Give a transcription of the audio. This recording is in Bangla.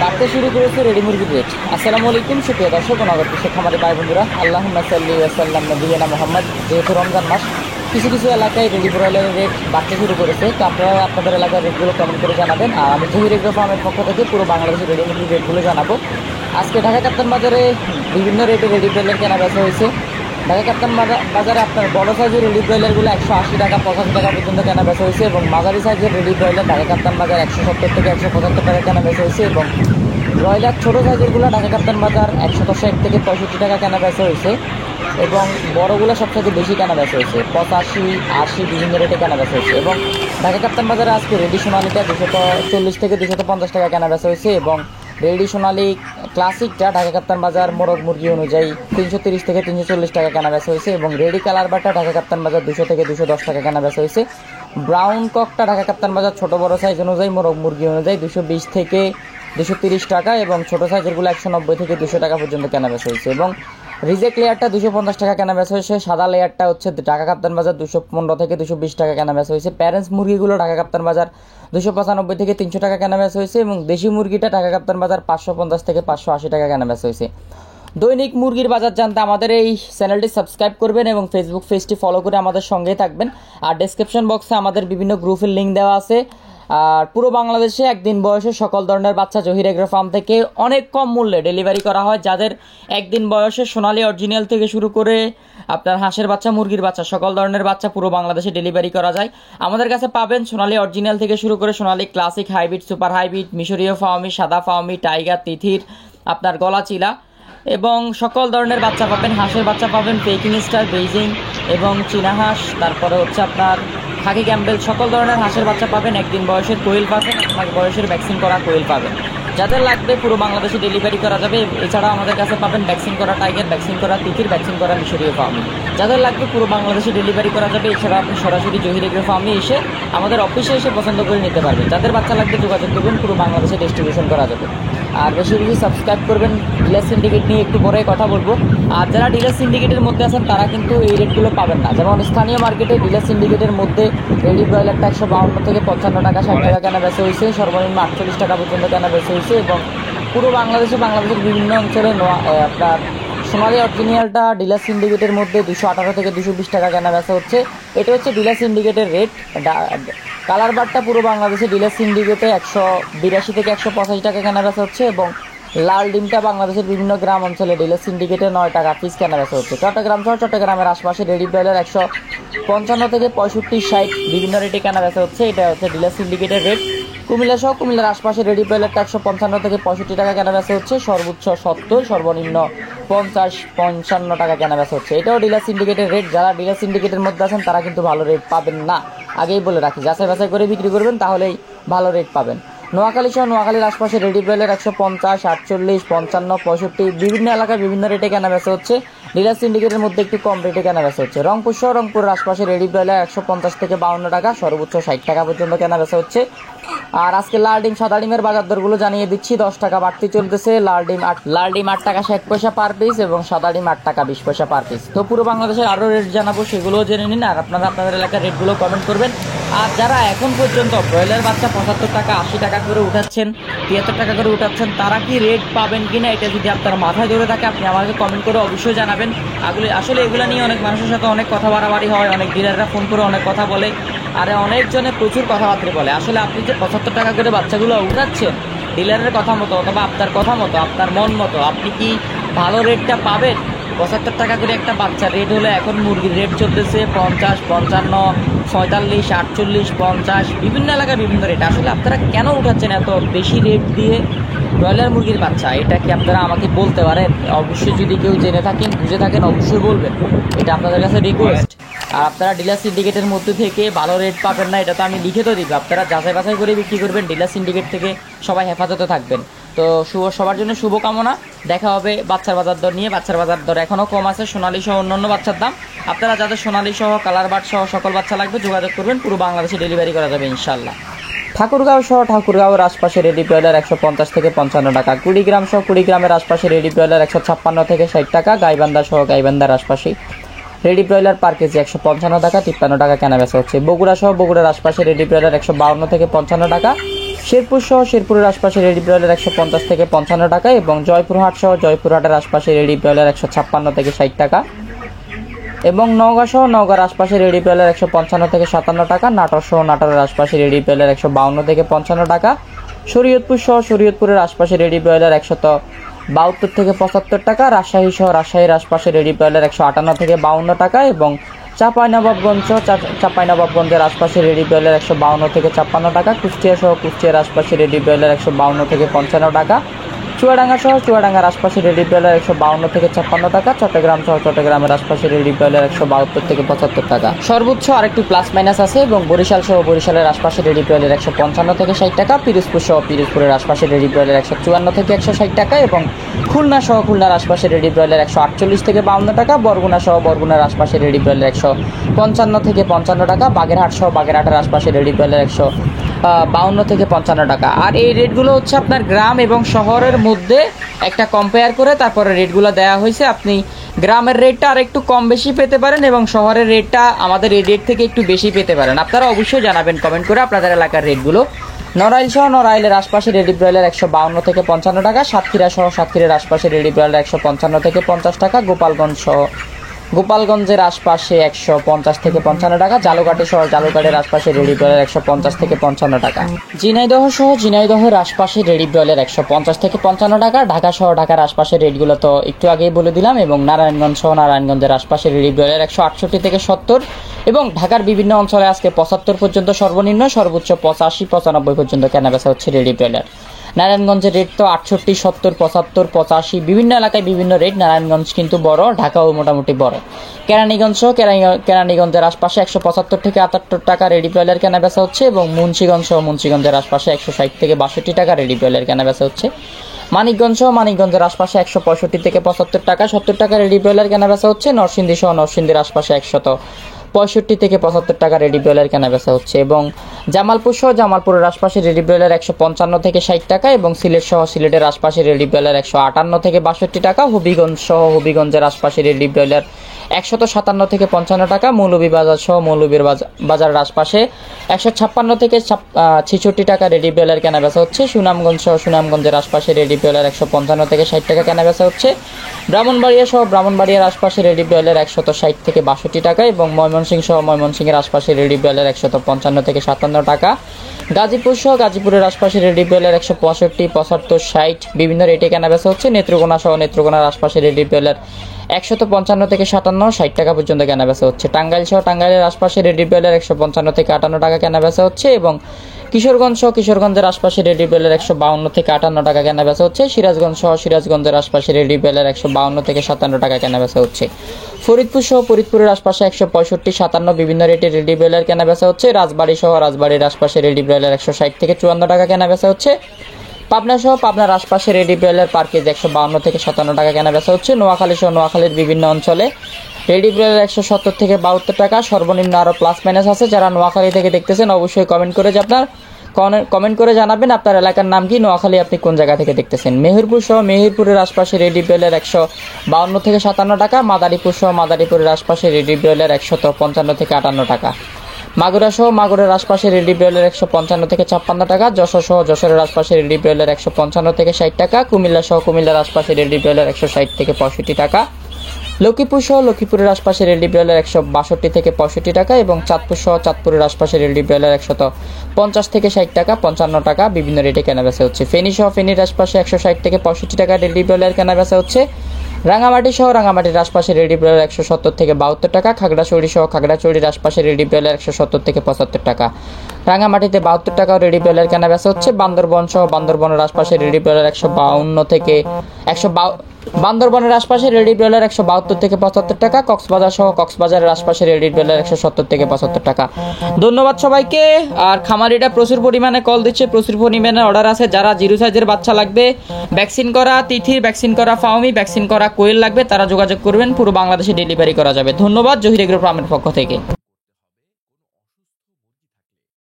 বাড়তে শুরু করেছে রেডি মুরগির রেট। আসসালামু আলাইকুম সুপ্রিয় দর্শক ও নগর কৃষক খামারি ভাই বন্ধুরা, আল্লাহুম্মা সাল্লি ওয়া সাল্লাম নবিয়িনা মুহাম্মদ। যেহেতু রমজান মাস, কিছু কিছু এলাকায় রেডি ব্রয়লারের রেট বাড়তে শুরু করেছে, তো আপনারা আপনাদের এলাকার রেটগুলো কমেন্ট করে জানাবেন। আর আমি জহির এগ্রো ফার্মের পক্ষ থেকে পুরো বাংলাদেশের রেডি মুরগির রেটগুলো জানাবো। আজকে ঢাকা কাপ্তান বাজারে বিভিন্ন রেটে রেডি ব্রয়লার কেনা বেচা হয়েছে। ঢাকা কাপ্তান বাজারে আপনার বড় সাইজের রেডি ব্রয়লারগুলো 180 টাকা 85 টাকা পর্যন্ত কেনা বেচা হয়েছে, এবং মাঝারি সাইজের রেডি ব্রয়লার ঢাকা কাপ্তান বাজার 170 থেকে 175 টাকা কেনা বেচা হয়েছে, এবং ব্রয়লার ছোটো সাইজেরগুলো ঢাকা কাপ্তান বাজার 160 থেকে 65 টাকা কেনা বেচা হয়েছে, এবং বড়গুলো সবথেকে বেশি কেনা বেচা হয়েছে 85 80 বিভিন্ন রেটে কেনা বেচা হয়েছে। এবং ঢাকা কাপ্তান বাজারে আজকে রেডি সোনালিটা 240 থেকে 250 টাকা কেনা বেচা হয়েছে, এবং রেডি সোনালি ক্লাসিকটা ঢাকা কাপ্তান বাজার মোরগ মুরগি অনুযায়ী 330 থেকে 340 টাকা কেনা বেচা হয়েছে, এবং রেডি কালার বাটা ঢাকা কাপ্তান বাজার 200 থেকে 210 টাকা কেনা বেচা হয়েছে। ব্রাউন ককটা ঢাকা কাপ্তান বাজার ছোটো বড় সাইজ অনুযায়ী মোরগ মুরগি অনুযায়ী 220 থেকে 230 টাকা, এবং ছোটো সাইজেরগুলো 190 থেকে 200 টাকা পর্যন্ত কেনা বেচা হয়েছে। এবং রিজেক্ট লেয়ারটা 250 টাকা কেনা বেচা হয়েছে। সাদা লেয়ারটা হচ্ছে ঢাকা কাপ্তান বাজার 215 থেকে 220 টাকা কেনা বেচা হয়েছে। প্যারেন্টস মুরগিগুলো ঢাকা কাপ্তান বাজার 295 থেকে 300 টাকা কেনা বেচা হয়েছে, এবং দেশি মুরগিটা ঢাকা কাপ্তান বাজার 550 থেকে 580 টাকা কেনা বেচা হয়েছে। দৈনিক মুরগির বাজার জানতে আমাদের এই চ্যানেলটি সাবস্ক্রাইব করবেন এবং ফেসবুক পেজটি ফলো করে আমাদের সঙ্গেই থাকবেন। আর ডেসক্রিপশন বক্সে আমাদের বিভিন্ন গ্রুপের লিঙ্ক দেওয়া আছে। আর পুরো বাংলাদেশে একদিন বয়সে সকল ধরনের বাচ্চা জহির এগ্রো ফার্ম থেকে অনেক কম মূল্যে ডেলিভারি করা হয়। যাদের একদিন বয়সে সোনালী অরিজিনাল থেকে শুরু করে আপনার হাঁসের বাচ্চা, মুরগির বাচ্চা, সকল ধরনের বাচ্চা পুরো বাংলাদেশে ডেলিভারি করা যায়। আমাদের কাছে পাবেন সোনালী অরিজিনাল থেকে শুরু করে সোনালী ক্লাসিক, হাইব্রিড, সুপার হাইব্রিড, মিশরীয় ফার্মি, সাদা ফার্মি, টাইগার, তিথির, আপনার গলাচিলা, এবং সকল ধরনের বাচ্চা পাবেন। হাঁসের বাচ্চা পাবেন পেকিং স্টার, বেইজিং এবং চীনা হাঁস, তারপরে হচ্ছে আপনার খাকি ক্যাম্বেল, সকল ধরনের হাঁসের বাচ্চা পাবেন। একদিন বয়সের কোয়েল পাবেন, এক বয়সের ভ্যাকসিন করা কোয়েল পাবেন। যাদের লাগবে পুরো বাংলাদেশে ডেলিভারি করা যাবে। এছাড়াও আমাদের কাছে পাবেন ভ্যাকসিন করা টাইগার, ভ্যাকসিন করা তিতির, ভ্যাকসিন করা মিশরীয় ফার্মি। যাদের লাগবে পুরো বাংলাদেশে ডেলিভারি করা যাবে। এছাড়া আপনি সরাসরি জহির এগ্রো ফার্মে এসে আমাদের অফিসে এসে পছন্দ করে নিতে পারবেন। যাদের বাচ্চা লাগবে যোগাযোগ করবেন, পুরো বাংলাদেশে ডিস্ট্রিবিউশন করা যাবে। আর বেশি বেশি সাবস্ক্রাইব করবেন। ডিলার সিন্ডিকেট নিয়ে একটু পরে কথা বলবো। আর যারা ডিলার সিন্ডিকেটের মধ্যে আছেন তারা কিন্তু এই রেটগুলো পাবেন না। যেমন স্থানীয় মার্কেটে ডিলার সিন্ডিকেটের মধ্যে রেডি ব্রয়লারটা 152 থেকে 55 টাকা 60 টাকা কেনা বেচা হয়েছে, সর্বনিম্ন 48 টাকা পর্যন্ত কেনা বেচা হয়েছে। এবং পুরো বাংলাদেশের বিভিন্ন অঞ্চলে আপনার সোনালী অরিজিনালটা ডিলার সিন্ডিকেটের মধ্যে 218 থেকে 220 টাকা কেনা বেচা হচ্ছে। এটা হচ্ছে ডিলার সিন্ডিকেটের রেট। কালার বারটা পুরো বাংলাদেশে ডিলার সিন্ডিকেটে 182 থেকে 185 টাকা কেনা বেচা হচ্ছে, এবং লাল ডিমটা বাংলাদেশের বিভিন্ন গ্রাম অঞ্চলে ডিলার সিন্ডিকেটে 9 টাকা পিস কেনা বেচা হচ্ছে। চট্টগ্রাম সহ চট্টগ্রামের আশপাশে রেডি ব্রয়লার 155 থেকে 65 60 বিভিন্ন রেটে কেনা বেচা হচ্ছে। এটা হচ্ছে ডিলার সিন্ডিকেটের রেট। কুমিল্লা সহ কুমিল্লার আশপাশে রেডি ব্রয়লারটা 155 থেকে 65 টাকা কেনা বেচা হচ্ছে, সর্বোচ্চ 70, সর্বনিম্ন 50-55 টাকা কেনা বেচা হচ্ছে। এটাও ডিলার সিন্ডিকেটের রেট। যারা ডিলার সিন্ডিকেটের মধ্যে আছেন তারা কিন্তু ভালো রেট পাবেন না, আগেই বলে রাখি। যাচাই বাছাই করে বিক্রি করবেন, তাহলেই ভালো রেট পাবেন। নোয়াখালী সহ নোয়াখালীর আশপাশে রেডি ব্রয়লার 150, 48, 55, 65 বিভিন্ন এলাকায় বিভিন্ন রেটে কেনা বেচা হচ্ছে। ডিলার সিন্ডিকেটের মধ্যে একটু কম রেটে কেনা বেচা হচ্ছে। রংপুর সহ রংপুরের আশপাশে রেডি ব্রয়লার 150 থেকে 52 টাকা, সর্বোচ্চ 60 টাকা পর্যন্ত কেনা বেচা হচ্ছে। আর আজকে লাল ডিম সাদা ডিমের বাজার দরগুলো জানিয়ে দিচ্ছি। 10 টাকা বাড়তি চলতেছে। লাল ডিম 8 টাকা 60 পয়সা পার পিস, এবং সাদা ডিম 8 টাকা 20 পয়সা পার পিস। তো পুরো বাংলাদেশের আরও রেট জানাবো, সেগুলোও জেনে নিন। আর আপনারা আপনাদের এলাকার রেটগুলো কমেন্ট করবেন। আর যারা এখন পর্যন্ত ব্রয়লার বাচ্চা 75 টাকা 80 টাকা করে উঠাচ্ছেন, 73 টাকা করে উঠাচ্ছেন, তারা কি রেট পাবেন কিনা এটা যদি আপনার মাথায় ধরে থাকে, আপনি আমাকে কমেন্ট করে অবশ্যই জানাবেন। আসলে এগুলো নিয়ে অনেক মানুষের সাথে অনেক কথা বাড়াবাড়ি হয়, অনেক ডিলাররা ফোন করে অনেক কথা বলে, আর অনেকজনে প্রচুর কথাবার্তা বলে। আসলে আপনি যে 75 টাকা করে বাচ্চাগুলো উঠাচ্ছেন ডিলারের কথা মতো অথবা আপনার কথা মতো, আপনার মন মতো, আপনি কি ভালো রেটটা পাবেন? 75 টাকা করে একটা বাচ্চা রেট হলে এখন মুরগির রেট চলতেছে 50, 55, 45, 48, 50 বিভিন্ন এলাকায় বিভিন্ন রেট। আসলে আপনারা কেন উঠাচ্ছেন এত বেশি রেট দিয়ে ব্রয়লার মুরগির বাচ্চা? এটা কি আপনারা আমাকে বলতে পারেন? অবশ্যই যদি কেউ জেনে থাকেন, বুঝে থাকেন, অবশ্যই বলবেন। এটা আপনাদের কাছে রিকোয়েস্ট। আর আপনারা ডিলার সিন্ডিকেটের মধ্যে থেকে ভালো রেট পাবেন না, এটা তো আমি লিখে তো দিব। আপনারা যাচাই বাছাই করে বিক্রি করবেন। ডিলার সিন্ডিকেট থেকে সবাই হেফাজতে থাকবেন। তো সবার জন্য শুভকামনা। দেখা হবে বাচ্চার বাজার দর নিয়ে। বাচ্চার বাজার দর এখনও কম আছে, সোনালী সহ অন্যান্য বাচ্চার দাম। আপনারা যাদের সোনালী সহ কালার বাট সহ সকল বাচ্চা লাগবে যোগাযোগ করবেন, পুরো বাংলাদেশে ডেলিভারি করা যাবে ইনশাল্লাহ। ঠাকুরগাঁও সহ ঠাকুরগাঁওয়ের আশপাশে রেডি ব্রয়লার 150 থেকে 55 টাকা। কুড়িগ্রাম সহ কুড়িগ্রামের আশপাশে রেডি ব্রয়লার 156 থেকে 60 টাকা। গাইবান্ধা সহ গাইবান্ধার আশপাশে রেডি ব্রয়লার পার কেজি 155 টাকা 53 টাকা কেনা বেচা হচ্ছে। বগুড়া সহ বগুড়ার আশপাশে রেডি ব্রয়লার 152 থেকে 55 টাকা, শেরপুর সহ শেরপুরের আশপাশে রেডি ব্রয়লার 150 থেকে 55 টাকা এবং জয়পুরহাট সহ জয়পুরহাটের আশপাশে রেডি ব্রয়লার 156 থেকে 60 টাকা এবং নওগাঁ সহ নওগাঁর আশপাশে রেডি ব্রয়লার 155 থেকে 57 টাকা, নাটোর সহ নাটোরের আশপাশে রেডি ব্রয়লার 152 থেকে 55 টাকা, শরীয়তপুর সহ শরীয়তপুরের আশপাশে রেডি ব্রয়লার 172 থেকে 75 টাকা, রাজশাহী সহ রাজশাহীর আশপাশে রেডি ব্রয়লার 158 থেকে 52 টাকা এবং চাঁপাইনবাবগঞ্জের আশপাশে রেডি ব্রয়লার 152 থেকে 56 টাকা, কুষ্টিয়া সহ কুষ্টিয়ার আশপাশে রেডি ব্রয়লার 152 থেকে 55 টাকা, চুয়াডাঙ্গা সহ চুয়াডাঙ্গার আশপাশে রেডি ব্রয়লার 152 থেকে 56 টাকা, চট্টগ্রাম সহ চট্টগ্রামের আশপাশে রেডি ব্রয়লার 172 থেকে 75 টাকা। সর্বোচ্চ আরেকটু প্লাস মাইনাস আছে এবং বরিশাল সহ বরিশালের আশপাশে রেডি ব্রয়লার 155 থেকে 60 টাকা, পিরোজপুর সহ পিরোজপুরের আশপাশে রেডি ব্রয়লার 154 থেকে 160 টাকা এবং খুলনা সহ খুলনার আশপাশে রেডি ব্রয়লার 148 থেকে 52 টাকা, বরগুনা সহ বরগুনার আশপাশে রেডি ব্রয়লার 155 থেকে 55 টাকা, বাগেরহাট সহ বাগেরহাটের আশপাশে রেডি ব্রয়লার 152 থেকে 55 টাকা। আর এই রেটগুলো হচ্ছে আপনার গ্রাম এবং শহরের মধ্যে একটা কম্পেয়ার করে তারপরে রেটগুলো দেওয়া হয়েছে। আপনি গ্রামের রেটটা আর একটু কম বেশি পেতে পারেন এবং শহরের রেটটা আমাদের এই রেট থেকে একটু বেশি পেতে পারেন। আপনারা অবশ্যই জানাবেন কমেন্ট করে আপনাদের এলাকার রেটগুলো। নড়াইল সহ নড়াইলের আশপাশে রেডি ব্রয়লার 152 থেকে 55 টাকা, সাতক্ষীরা সহ সাতক্ষীরার আশপাশে রেডি ব্রয়লার 155 থেকে 50 টাকা, গোপালগঞ্জের আশপাশে 150 থেকে 55 টাকা, জালুকাঠি সহ জালুকাঠের আশপাশে রেডি ব্রয়লার 150 থেকে 55 টাকা, ঝিনাইদহ সহ ঝিনাইদহের আশপাশে রেডি ব্রয়লার 150 থেকে 55 টাকা, ঢাকা সহ ঢাকার আশপাশে রেটগুলো তো একটু আগেই বলে দিলাম এবং নারায়ণগঞ্জ সহ নারায়ণগঞ্জের আশপাশে রেডি ব্রয়লার 168 থেকে 70 এবং ঢাকার বিভিন্ন অঞ্চলে আজকে 75 পর্যন্ত সর্বনিম্ন, সর্বোচ্চ 85-95 পর্যন্ত কেনাবেচা হচ্ছে রেডি ব্রয়লার। নারায়ণগঞ্জের রেট তো 68, 70, 75, 85 বিভিন্ন এলাকায় বিভিন্ন রেট। নারায়ণগঞ্জ কিন্তু বড়, ঢাকাও মোটামুটি বড়। কেরানীগঞ্জ সহ কেরানীগঞ্জের আশপাশে 175 থেকে 78 টাকা রেডি ব্রয়লার কেনাবেচা হচ্ছে এবং মুন্সিগঞ্জ সহ মুন্সিগঞ্জের আশপাশে 160 থেকে 62 টাকা রেডি ব্রয়লার কেনাবেচা হচ্ছে। মানিকগঞ্জ সহ মানিকগঞ্জের আশপাশে 165 থেকে 75 টাকা 70 টাকা রেডি ব্রয়লার কেনাবেচা হচ্ছে। নরসিংদী সহ নরসিংদীর আশপাশে 165 থেকে 75 টাকা রেডি ব্রয়লার কেনাবেচা হচ্ছে এবং জামালপুর সহ জামালপুরের আশপাশে রেডি ব্রয়লার 155 থেকে 60 টাকা এবং সিলেট সহ সিলেটের আশপাশে রেডি ব্রয়লার 158 থেকে 62 টাকা, হবিগঞ্জ সহ হবিগঞ্জের আশপাশে রেডি ব্রয়লার 157 থেকে 55 টাকা, মৌলভীবাজার সহ মৌলভীর বাজারের আশপাশে 156 থেকে 66 টাকা রেডি ব্রয়লার কেনাবেচা হচ্ছে। সুনামগঞ্জ সহ সুনামগঞ্জের আশপাশে রেডি ব্রয়লার 155 থেকে 60 টাকা কেনাবেচা হচ্ছে। ব্রাহ্মণবাড়িয়া সহ ব্রাহ্মণবাড়িয়ার আশপাশে রেডি ব্রয়লার 160 থেকে 62 টাকা এবং ময়মনসিংহ সহ ময়মনসিংহের আশপাশে রেডি ব্রয়লার 155 থেকে 57 টাকা, গাজীপুর সহ গাজীপুরের আশপাশে রেডি ব্রয়লার 165, 75, 60 বিভিন্ন রেটে কেনাবেচা হচ্ছে। নেত্রকোনা সহ নেত্রকোনার আশপাশে রেডি ব্রয়লার 155 থেকে 57, 60 টাকা পর্যন্ত কেনাবেচা হচ্ছে। টাঙ্গাইল সহ টাঙ্গাইলের আশপাশে রেডি ব্রয়লার 155 থেকে 58 টাকা কেনাবেচা হচ্ছে এবং কিশোরগঞ্জ সহ কিশোরগঞ্জের আশপাশে রেডি ব্রয়লার 152 থেকে 58 টাকা কেনাবেচা হচ্ছে। সিরাজগঞ্জ সহ সিরাজগঞ্জের আশপাশে রেডি ব্রয়লার 152 থেকে 57 টাকা কেনাবেচা হচ্ছে। ফরিদপুর সহ ফরিদপুরের আশপাশে 165, 57 বিভিন্ন রেটে রেডি ব্রয়লার কেনাবেচা হচ্ছে। রাজবাড়ী সহ রাজবাড়ির আশপাশে রেডি ব্রয়লার 160 থেকে 54 টাকা কেনাবেচা হচ্ছে। পাবনা সহ পাবনার আশপাশে রেডি ব্রয়লার পার কেজি 152 থেকে 57 টাকা কেনাবেচা হচ্ছে। নোয়াখালী সহ নোয়াখালীর বিভিন্ন অঞ্চলে রেডি ব্রয়লার 170 থেকে 72 টাকা, সর্বনিম্ন আরও প্লাস মাইনাস আছে। যারা নোয়াখালী থেকে দেখতেছেন অবশ্যই কমেন্ট করে জানাবেন আপনার এলাকার নাম কি, নোয়াখালী আপনি কোন জায়গা থেকে দেখতেছেন। মেহেরপুর সহ মেহেরপুরের আশপাশে রেডি ব্রয়লার 152 থেকে 57 টাকা, মাদারীপুর সহ মাদারীপুরের আশপাশে রেডি ব্রয়লার 155 থেকে 58 টাকা, মাগুরা সহ মাগুরের আশপাশে রেডি ব্রয়লার 155 থেকে 56 টাকা, যশোর সহ যশোরের আশপাশে রেডি ব্রয়লার 155 থেকে 60 টাকা, কুমিল্লা সহ কুমিল্লার আশপাশে রেডি ব্রয়লার 160 থেকে 65 টাকা, লক্ষ্মীপুর সহ লক্ষ্মীপুরের আশপাশে রেডি ব্রয়লার 162 থেকে 65 টাকা এবং চাঁদপুর সহ চাঁদপুরের আশপাশে রেডি ব্রয়লার 150 থেকে 60 টাকা 55 টাকা বিভিন্ন রেটে কেনাবেচা হচ্ছে। ফেনী সহ ফেনীর আশপাশে 160 থেকে 65 টাকা রেডি ব্রয়লার কেনাবেচা হচ্ছে। রাঙামাটি সহ রাঙামাটির আশপাশে রেডি ব্রয়লার 170 থেকে 72 টাকা, খাগড়াছড়ি সহ খাগড়াছড়ির আশপাশে রেডি ব্রয়লার 170 থেকে 75 টাকা, রাঙামাটিতে 72 টাকাও রেডি ব্রয়লার কেনাবেচা হচ্ছে। বান্দরবন সহ বান্দরবনের আশপাশে রেডি ব্রয়লার 152 থেকে বান্দরবনের আশপাশে রেডি ব্রয়লার 172 থেকে 75 টাকা, কক্সবাজার সহ কক্সবাজারের আশপাশে রেডি ব্রয়লার 170 থেকে 75 টাকা। ধন্যবাদ সবাইকে। আর খামারিটা প্রচুর পরিমাণে কল দিচ্ছে, প্রচুর পরিমাণে অর্ডার আছে। যারা জিরো সাইজের বাচ্চা লাগবে, ভ্যাকসিন করা তিথির, ভ্যাকসিন করা ফাউমি, ভ্যাকসিন করা কোয়েল লাগবে, তারা যোগাযোগ করবেন, পুরো বাংলাদেশে ডেলিভারি করা যাবে। ধন্যবাদ জহির এগ্রো ফার্মের পক্ষ থেকে।